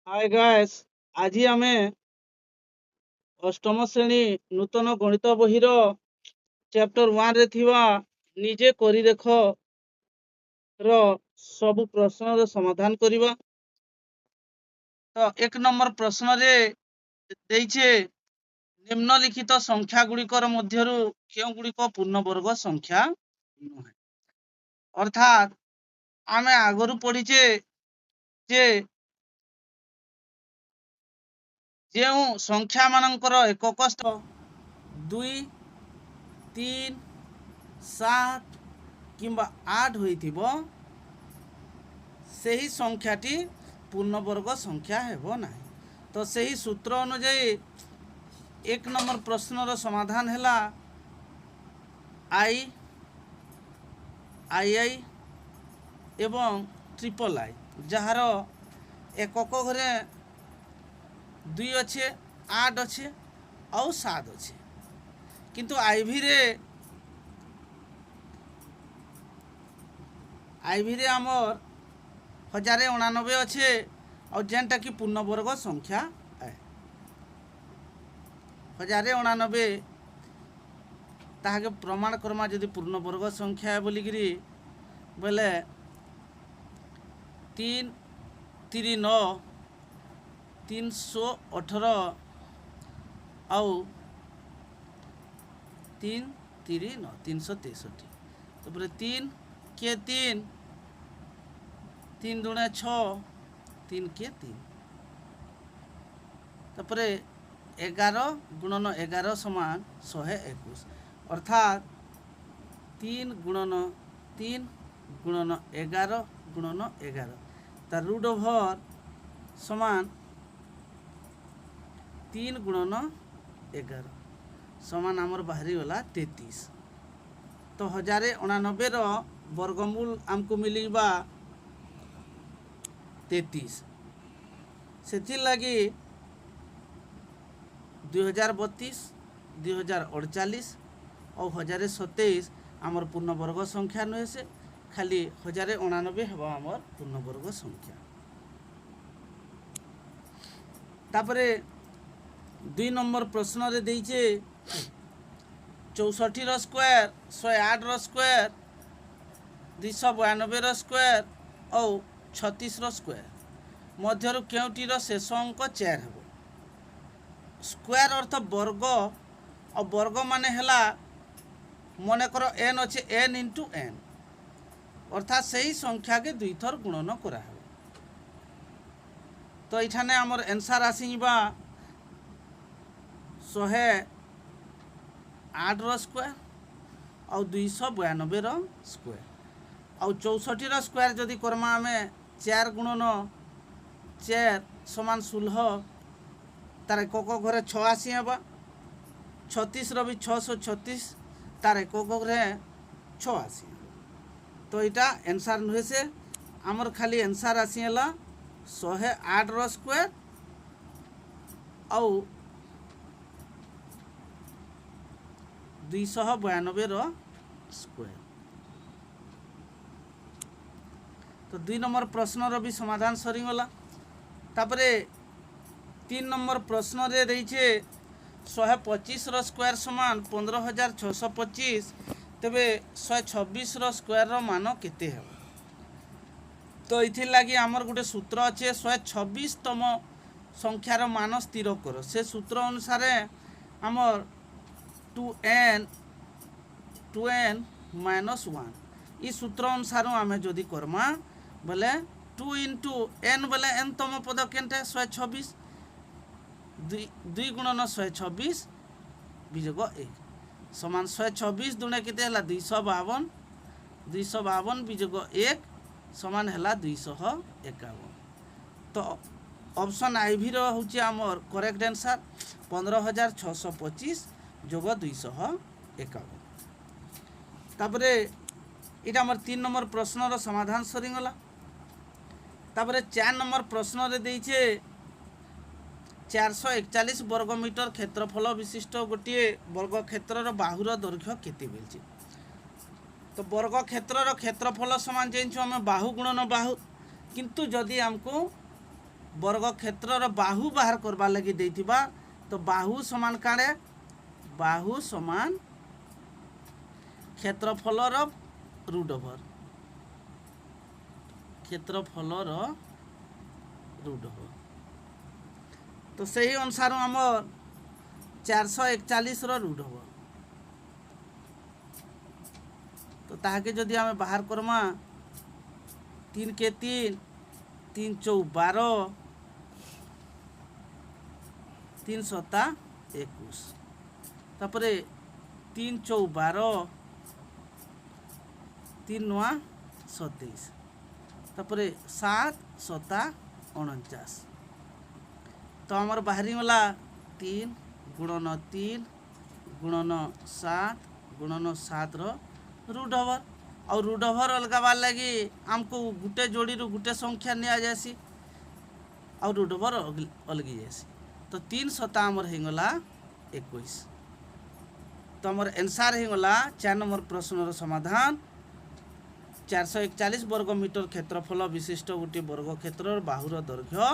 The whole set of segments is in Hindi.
Hi guys. आज आमे अष्टम श्रेणी नूतन गणित बहिर चैप्टर 1 रे थिवा निजे करी देख रो सब प्रश्न रो समाधान करिवा। तो एक नंबर प्रश्न रे देइछे निम्नलिखित संख्या गुड़िकर मध्यरु केउ गुड़िक पूर्ण वर्ग संख्या नुहे। अर्थात आमे आगरु पढ़ीचे जे जेउ संख्या मानकर एकक 2 3 7 किंबा 8 होइथिबो सही संख्याटी पूर्ण वर्ग संख्या हेबो नाही। तो सही सूत्र अनुଯାयी एक नंबर प्रश्नर समाधान हैला आई आई आई एवं ट्रिपल आई जार एकक घरे 2 अच्छे 8 अच्छे और 7 अच्छे किंतु आईवी रे आमर 1089 अच्छे और जेनटा कि पूर्ण वर्ग संख्या है 1089 ताके प्रमाण करमा यदि पूर्ण वर्ग संख्या है बोलिकी बोले 3 3 9 318 आउ 3 3 9 363 तो 3 के 3 3 दुणे 6 3 के 3 तापर 11 गुणन 11 समान 121 अर्थात 3 गुणन 3 गुणन 11 गुणन 11 तार रूट ओवर समान 3 गुणन 11 समान आमर बाहरी गला 33। तो 1089 रो वर्गमूल आमको मिलवा 33 से लगी 2032 2048 और 1027 आमर पूर्ण वर्ग संख्या नुहे से खाली 1089 हेबा आमर पूर्ण वर्ग संख्या। तापरे 2 नंबर प्रश्न रे देइछे 64 रो स्क्वायर 108 रो स्क्वायर 292 रो स्क्वायर और 36 रो स्क्वायर मध्यरु केउटीर शेष अंक 4 हेबो। स्क्वायर अर्थ वर्ग और वर्ग माने हला मन कर एन अच्छे एन इंटू एन अर्थात सही संख्या के 2 थर गुणन करा है। तो इठाने आमर आंसर आसीबा 108 रो स्क्वायर और 292 रो स्क्वायर और 64 रो स्क्वायर जदि करमा हमें 4 गुणन 4 समान 16 तार एकक घरे 86 हेबा 36 रो भी 636 तार एकक घरे 86 तो इटा आंसर नुहे से आमर खाली आंसर आसी हला 108 रो स्क्वायर और 292 रो स्क्वायर। तो 2 नंबर प्रश्न रो भी समाधान सरी गला। तापरे 3 नंबर प्रश्न रे रहीछे 125 रो स्क्वायर समान 15625 तेबे 126 रो स्क्वायर रो मान केते है। तो इथि लागी हमर गुटे सूत्र अच्छे 126 तम संख्यार मान स्थिर कर से सूत्र अनुसार हमर 2n -1 ई सूत्र अनुसार आम जदि करमा बोले 2 इंटू n बोले n तम पद केनटे 126 2 गुणन 126 विजोग 1 समान 126 दुणे केते हला 252 252 विजोग 1 समान हला 251। तो ऑप्शन आईवी रो होची हमर करेक्ट आंसर 15625 जोग 251। तापरे इटा हमर 3 नंबर प्रश्न रो समाधान सरी गला। तापरे 4 नंबर प्रश्न रे देइछे 441 वर्ग मीटर क्षेत्रफल विशिष्ट गोटे वर्ग क्षेत्र बाहुर दैर्घ्य केते मिलछि। तो वर्ग क्षेत्र क्षेत्रफल समान जाइछु आम बाहु गुणन बाहु किंतु जदि आमको वर्ग क्षेत्र बाहु बाहर करवा लगी देथिबा तो बाहु समान काणे बाहु समान क्षेत्रफल रूट ओवर क्षेत्रफल रूट ओवर तो सही अनुसार आमर 441 रूट ओवर तो ताके जदि आमे बाहर करमा 3 के 3 3 चौ 12 3 सता 21 तापरे 3 चौ 12 3 नुआ 27 तापरे 7 सता 49 तो आमर बाहरी गला 3 गुणन 3 गुणन 7 गुणन 7 रूट ओवर और रूट ओवर अलगाबार लगी आमको गुटे जोड़ी गुटे संख्या निया जासी और रूट ओवर अलगी जासी तो 3 सता आमर हिंगला 21 तो आमर आंसर हिंगला 4 नंबर प्रश्नर समाधान 441 वर्ग मीटर क्षेत्रफल विशिष्ट गोटे वर्ग क्षेत्र बाहुर दैर्घ्य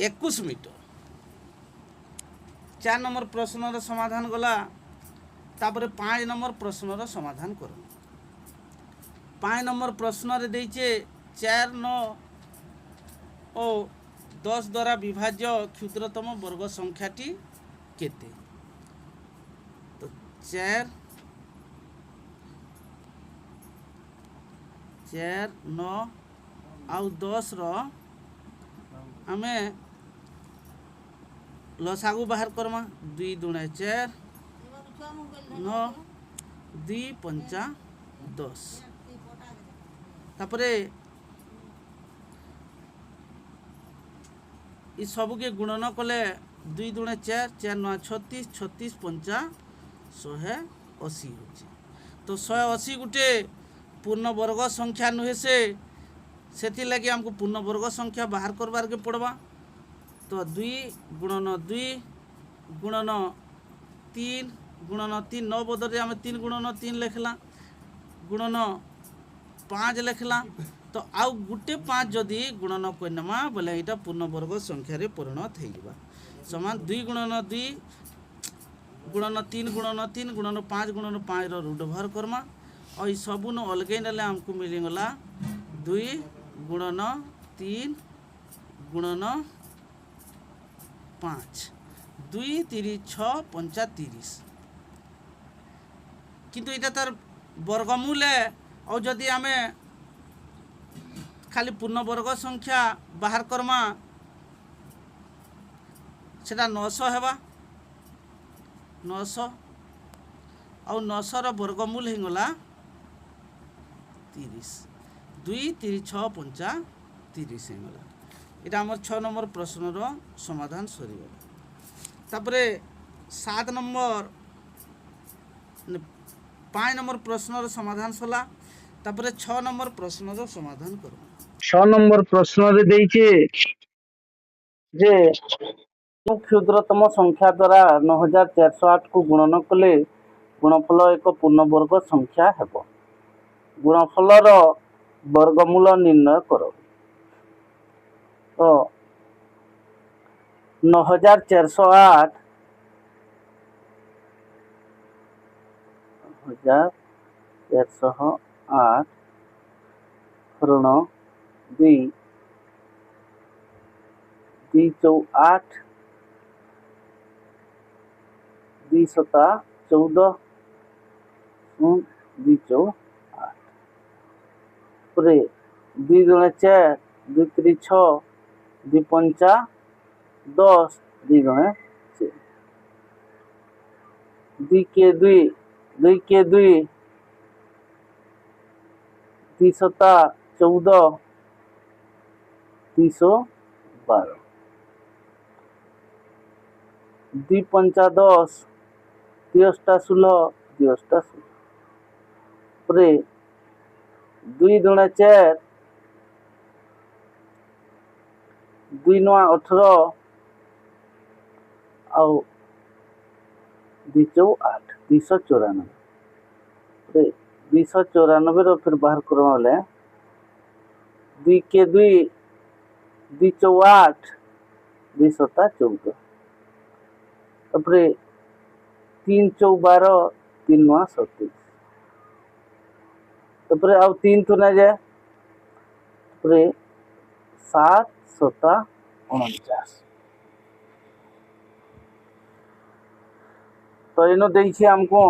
21 मीटर 4 नंबर प्रश्नर समाधान गला तापर 5 नंबर प्रश्नर समाधान कर 5 नंबर प्रश्न रे देइचे 4 9 और 10 द्वारा विभाज्य क्षुद्रतम वर्ग संख्याटी केते तो 4 9 आउ 10 रो आमे लसागु बाहर करमा 2 दुणे 4 9 2 पंचा 10 तापरे इ सब के गुणन कले 2 दुणे 4 4 9 36 36 पंचा 180 होची तो 180 गुटे पूर्ण वर्ग संख्या नुहे से लगी हमको पूर्ण वर्ग संख्या बाहर करबार के पड़वा तो 2 गुणन 2 गुणन 3 गुणन 3 9 बदल आम 3 गुणन 3 लिखला गुणन 5 लिखला तो आउ गुटे 5 जदि गुणन करनमा बोले यहाँ पूर्ण वर्ग संख्यार परिणत हो समान 2 गुणन 2 गुणन 3 गुणन 3 गुणन 5 गुणन 5 रूट ओवर करमा और ये सबू न अलगे नेले हमको मिलगला 2 गुणन 3 गुणन 5 2 3 6 पंचा 30 किंतु इटा तार वर्गमूल है और जदि आमे खाली पूर्ण वर्ग संख्या बाहर करमा सेटा 900 हेबा 900 और 900 रो वर्गमूल हिंगला 30 2 3 6 पंचा 30 हिंगला इटा हमर 6 नंबर प्रश्न रो समाधान सरीगला तापरे 7 नंबर 5 नंबर प्रश्न रो समाधान सला तापरे 6 नंबर प्रश्न रो समाधान करो 6 नंबर प्रश्न रे देइचे जे क्षुद्रतम संख्या द्वारा 9408 को गुणन कले गुणफल एक पूर्ण वर्ग संख्या हेबो गुणफलर वर्गमूल निर्णय करो तो 9408 ऋण 2 2 चौ 8 2 सता 14 2 चौ 8 पूरे 2 दुणे 4 2 3 6 2 पंचा 10 2 दुणे 4 2 के 2 2 के 2 2 सता 14 212 2 पंचा 10 2 अष्टा 16 2 अष्टा 16 पूरे 2 दुणे 4 2 9 18 ଆଉ 2 चौ 8 294 294 रो फिर बाहर करवा ले 2 के 2 2 चौ 8 2 7 14 तापरे 3 चौ 12 3 9 27 तापरे आउ 3 तो ना जाए तापरे 7 7 49 तो इनो देखिए हमको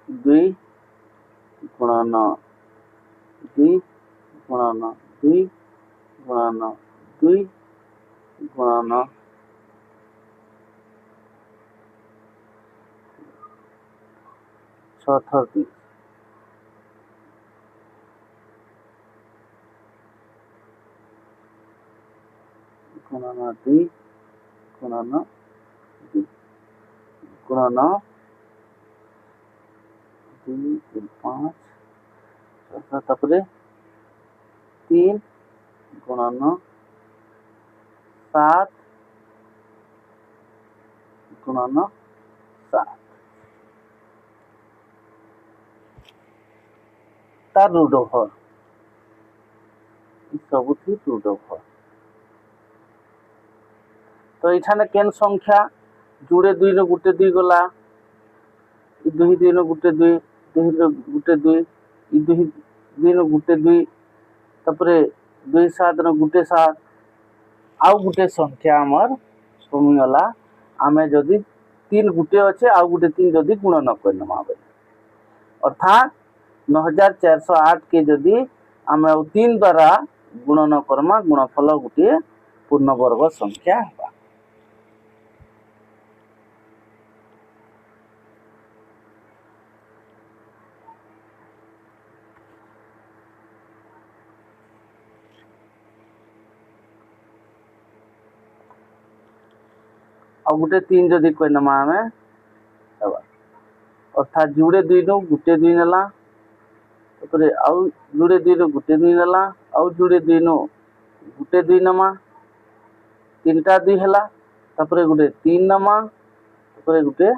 2 गुणन 2 गुणन 2 गुणन 2 गुणन 6 थर 2 गुणन 2 गुणन 2 गुणन 2 3 5 तापरे 3 गुणन 7 गुणन 7 तार रूट ओवर सब रूट ओवर तो ये केन संख्या जोड़े 2 रो गुटे 2 गला 2 2 रो गुटे 2 2 रो गुटे 2 2 2 रो गुटे 2 तापरे 2 7 रो गुटे 7 आउ गुटे संख्या हमर कमी गला आमे जदि 3 गुटे अच्छे आउ गुटे 3 जदि गुणन करनमा बेले अर्थात 9408 के जदि आमे 3 द्वारा गुणन करमा गुणफल गुटे पूर्ण वर्ग संख्या है। आ गुटे 3 जदि कहनमा आमे हेबा अर्थात जुड़े 2 रो गुटे 2 नेला तापरे आउ जुड़े 2 रो गुटे 2 नेला आउ जुड़े 2 नो गुटे 2 नमा 3टा 2 हैला तापरे गुटे 3 नमा तापरे गुटे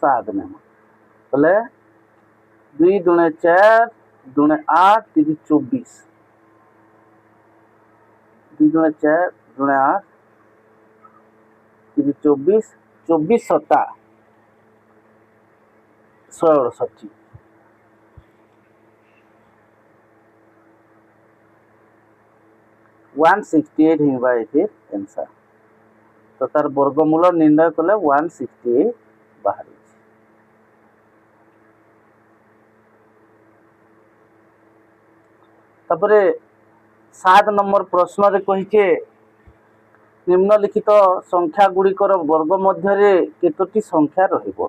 7 नमा बोले 2 दुणे 4 दुणे 8 3 24 2 दुणे 4 दुणे 8 3 24 24 7 168 168 हिंबा एटे आंसर तो तार वर्गमूल निर्णय कले 168 बाहर तापरे 7 नंबर प्रश्न रे कहिके निम्नलिखित संख्या गुड़िकर वर्ग मध्य केतोटी संख्या रहिबो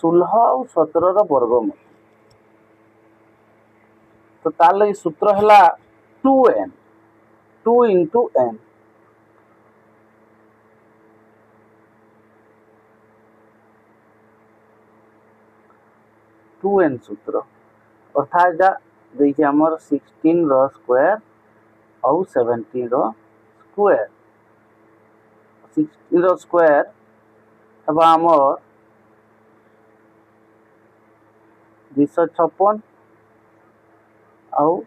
16 और 17 रो वर्ग मध्य तो तार लगी सूत्र हैला 2n 2 into n to N सूत्र अर्थात जा देखिए हमर 16 रो स्क्वायर और 17 रो स्क्वायर 16 रो स्क्वायर हबा हमर 256 और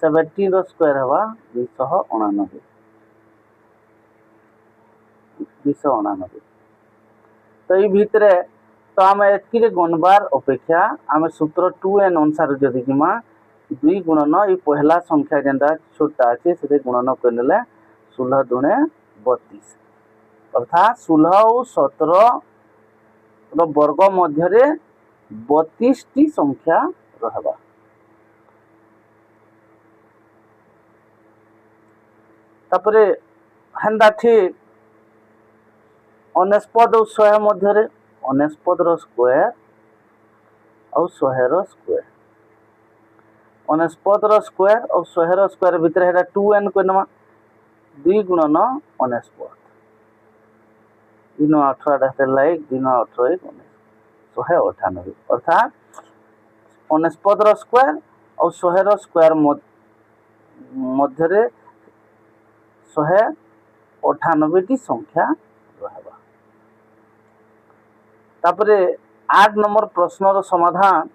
17 रो स्क्वायर हवा 299 तो ये भितरे तो आम एतकी गणबार अपेक्षा आम सूत्र 2n अनुसार जदि जिमा 2 गुणन ये पहला संख्या जेनटा छोटा अच्छे से गुणन करने 16 दुणे 32 अर्थात 16 और 17 रो वर्ग मध्य 32 टी संख्या रहबा तापरे हेंदा ठीक 49 और 100 मध्य 49 रो स्क्वायर और 100 रो स्क्वायर 49 रो स्क्वायर और 100 रो स्क्वायर भीतर हेरा 2n कोनमा 2 गुणन 49 दिनो 18 रहते लाइक दिनो 18 198 अर्थात 49 रो स्क्वायर और 100 रो स्क्वायर मध्य 198 टी संख्या रहबा तापरे 8 नंबर प्रश्नर समाधान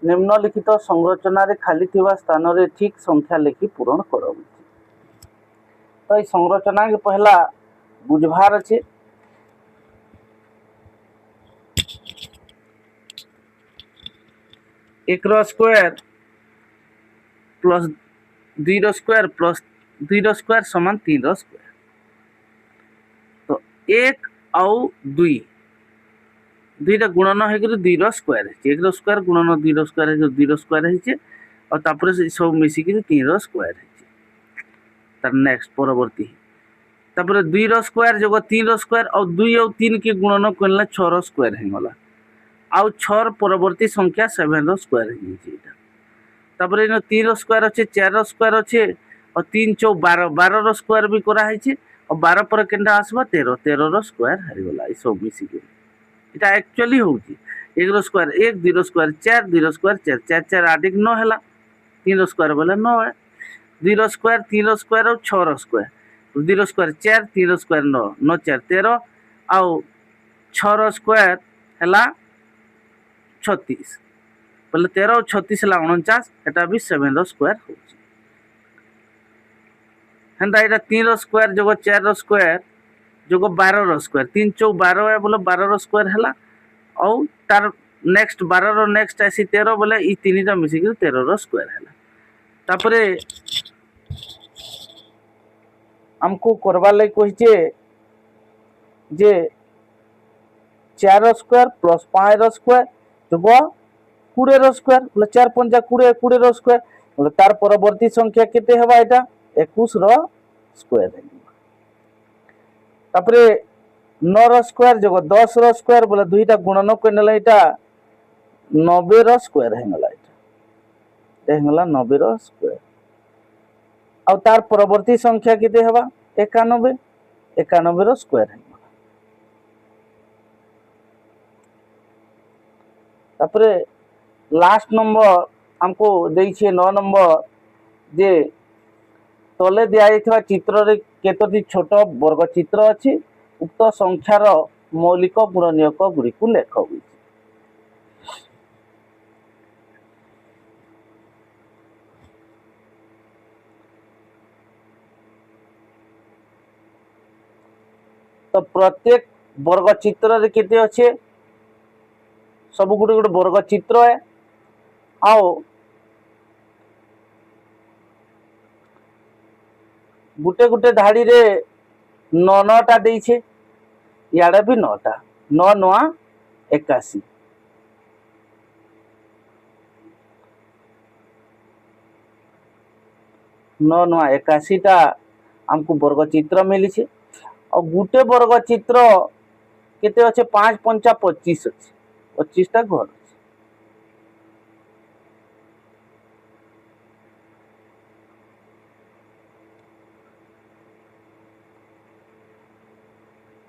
निम्नलिखित संरचना रे खाली थिबा स्थान रे ठीक संख्या लेखि पूरण करो तो ये संरचना के पहला बुझवार अच्छे। एक square plus 2 square plus 2 square समान 3 स्क्वायर। तो 1 आउ 2 दुईटा गुणन हो 2 स्क्वायर है। 1 स्क्वायर गुणन 2 स्क्वायर है 2 स्क्वायर है और तापर सब मिसिक 3 स्क्वायर है। तार नेक्स्ट परवर्ती तापर 2 स्क्वायर जगह 3 स्क्वायर और 2 और 3 के गुणन करले 6 स्क्वायर है गला। आउ 6 परवर्ती संख्या 7 स्क्वायर है। तापर इन 3 स्क्वायर अच्छे 4 स्क्वायर अच्छे और 3 चौ 12 12 स्क्वायर भी करा है और 12 पर केनटा आसबा 13 13 स्क्वायर है गला। ई सब मिसिक এটা एक्चुअली होची 1 स्क्वायर 1 2 स्क्वायर 4 2 स्क्वायर 4 4 4 8 1 9 हैला 3 स्क्वायर बोले 9 है। 2 स्क्वायर 3 स्क्वायर और 6 स्क्वायर 2 स्क्वायर 4 3 स्क्वायर 9 9 4 13 आउ 6 स्क्वायर हैला 36 बोले 13 और 36 हैला 49 एटा भी 7 स्क्वायर होची। हंदा एटा 3 स्क्वायर जगह 4 स्क्वायर जो 12 स्क्वायर 3 चौ 12 है बोले 12 स्क्वायर है और तार नेक्स्ट 12 नेक्स्ट ऐसी 13 बोले ये तीनटा मिसिक 13 स्क्वायर है। तापरे हमको करवा लगे कहीचे जे 4 स्क्वायर प्लस 5 स्क्वायर जो 20 स्क्वायर बोले 4 पंजा 20 20 स्क्वायर बोले तार परवर्ती संख्या केते हवा एटा 21 स्क्वायर है। तापरे 9 स्क्वायर जगह 10 स्क्वायर बोले दुईटा गुणन करने एटा 90 स्क्वायर है गला। एटा 90 स्क्वायर और तार परवर्ती संख्या केते हवा 91 91 स्क्वायर है। तापरे लास्ट नंबर हमको देइछे 9 नंबर जे तले दिया चित्र रे केतोटी छोट वर्ग चित्र अच्छी उक्त संख्यार मौलिक गुणनीयक गुड़ी को लेख हुई। तो प्रत्येक वर्ग चित्र रे केते अच्छे सब गुटे गुटे वर्ग चित्र है आओ गुटे गुटे धाड़ी रे 9 9टा देइछे याडे भी 9टा 9 9 81 9 9 81 टा हमको वर्ग चित्र मिली छे और गुटे वर्ग चित्र केते अच्छे 5 5 25 अच्छे 25 टा घर।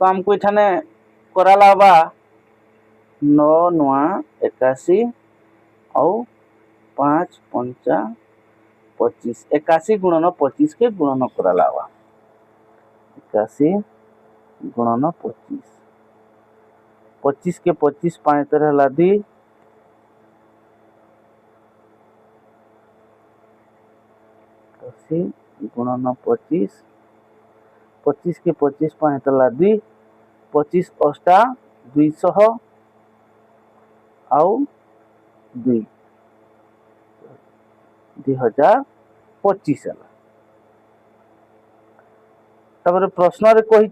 तो हमको इठाने कराला बा 9 9 81 और 5 5 25 81 गुणन 25 के गुणन कराला बा 81 गुणन 25 25 के 25 5 तरह ला 2 80 गुणन 25 25 के 25 5 तरह 2 25 अष्टा 200 आउ 2 2025 है। तब प्रश्न रे कही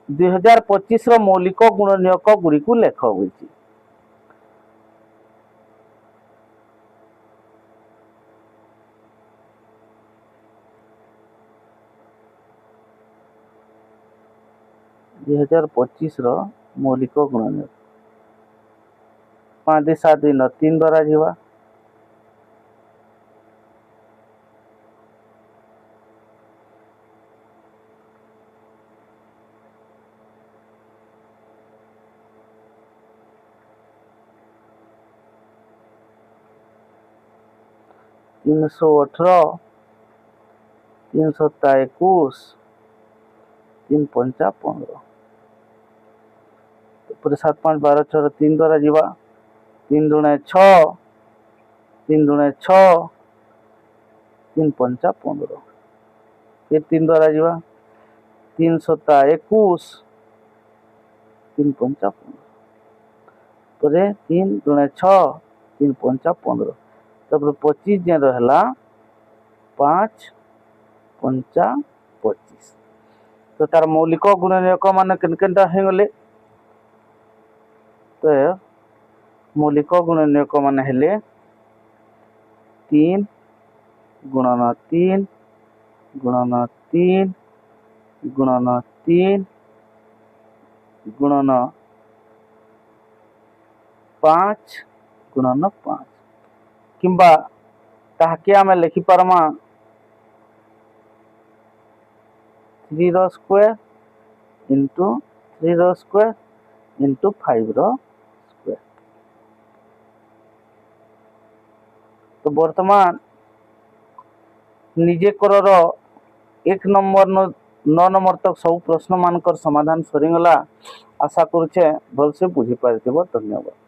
2025 रो मौलिक गुणनीयक गुड़ी को लेख हुई। 2025 रो मौलिक गुणनीयक 5 7 दिन 3 द्वारा जीवा 318 321 3 5 15 पूरे 7 5 12 6 3 द्वारा जीवा 3 दुणे 6 3 दुणे 6 3 5 15 फिर 3 द्वारा जीवा 3 सता 21 3 पंचा 15 परे 3 दुणे 6 3 पंचा 15 तापर 25 जे रहला 5 पंचा 25 तो तार मौलिक गुणनीयक मान केनकेनटा हे गले तो मौलिक गुणनीयक मान हेले 3 गुणन 3 गुणन 3 गुणन 3 गुणन 5 गुणन 5 किंबा ताहाके आमे लिखि पारमा 3 रो स्क्वायर इंटू 3 रो स्क्वायर इंटू 5 रो स्क्वायर। तो वर्तमान निजे करर 1 नंबर 9 नंबर तक सब प्रश्न मानकर समाधान सरीगला। आशा करुचे भलसे बुझी पारिथिबो। धन्यवाद।